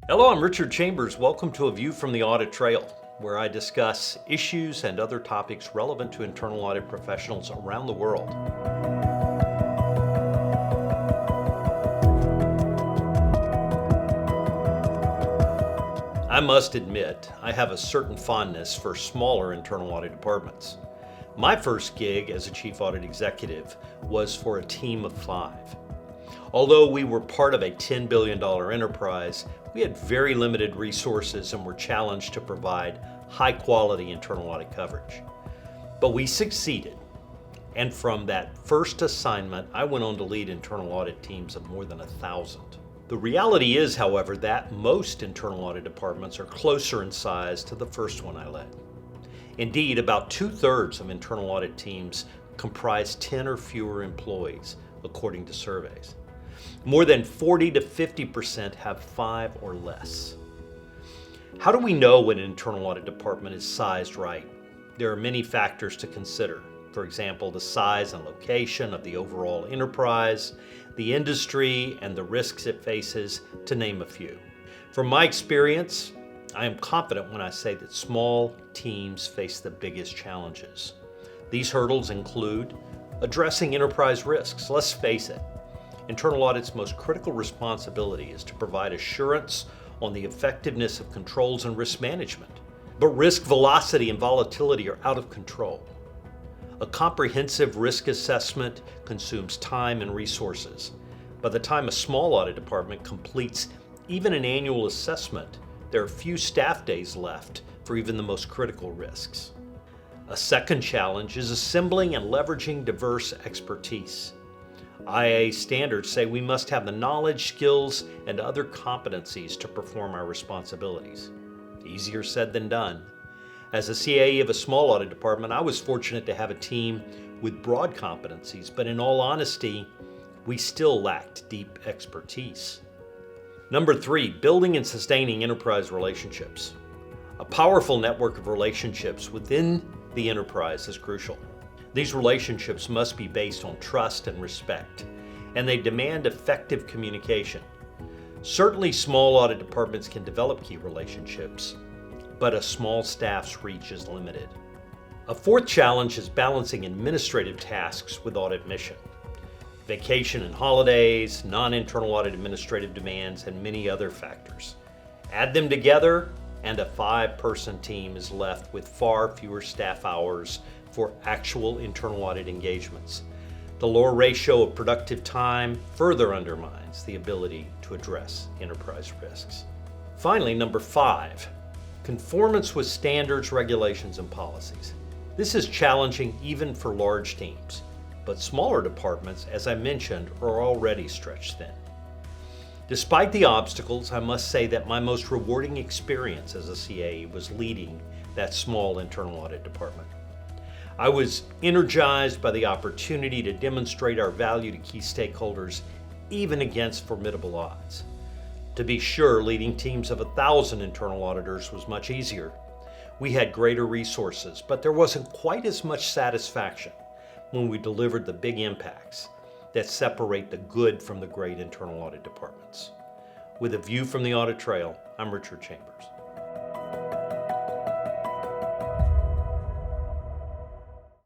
Hello, I'm Richard Chambers. Welcome to A View from the Audit Trail, where I discuss issues and other topics relevant to internal audit professionals around the world. I must admit, I have a certain fondness for smaller internal audit departments. My first gig as a chief audit executive was for a team of 5. Although we were part of a $10 billion enterprise, we had very limited resources and were challenged to provide high-quality internal audit coverage. But we succeeded, and from that first assignment, I went on to lead internal audit teams of more than 1,000. The reality is, however, that most internal audit departments are closer in size to the first one I led. Indeed, about 2/3 of internal audit teams comprise 10 or fewer employees, according to surveys. More than 40 to 50% have 5 or less. How do we know when an internal audit department is sized right? There are many factors to consider. For example, the size and location of the overall enterprise, the industry, and the risks it faces, to name a few. From my experience, I am confident when I say that small teams face the biggest challenges. These hurdles include addressing enterprise risks. Let's face it, internal audit's most critical responsibility is to provide assurance on the effectiveness of controls and risk management. But risk velocity and volatility are out of control. A comprehensive risk assessment consumes time and resources. By the time a small audit department completes even an annual assessment, there are few staff days left for even the most critical risks. A second challenge is assembling and leveraging diverse expertise. IA standards say we must have the knowledge, skills, and other competencies to perform our responsibilities. Easier said than done. As a CAE of a small audit department, I was fortunate to have a team with broad competencies, but in all honesty, we still lacked deep expertise. Number 3, building and sustaining enterprise relationships. A powerful network of relationships within the enterprise is crucial. These relationships must be based on trust and respect, and they demand effective communication. Certainly, small audit departments can develop key relationships, but a small staff's reach is limited. A fourth challenge is balancing administrative tasks with audit mission. Vacation and holidays, non-internal audit administrative demands, and many other factors. Add them together, and a 5-person team is left with far fewer staff hours for actual internal audit engagements. The lower ratio of productive time further undermines the ability to address enterprise risks. Finally, number 5, conformance with standards, regulations, and policies. This is challenging even for large teams, but smaller departments, as I mentioned, are already stretched thin. Despite the obstacles, I must say that my most rewarding experience as a CAE was leading that small internal audit department. I was energized by the opportunity to demonstrate our value to key stakeholders, even against formidable odds. To be sure, leading teams of 1,000 internal auditors was much easier. We had greater resources, but there wasn't quite as much satisfaction when we delivered the big impacts that separate the good from the great internal audit departments. With a view from the audit trail, I'm Richard Chambers.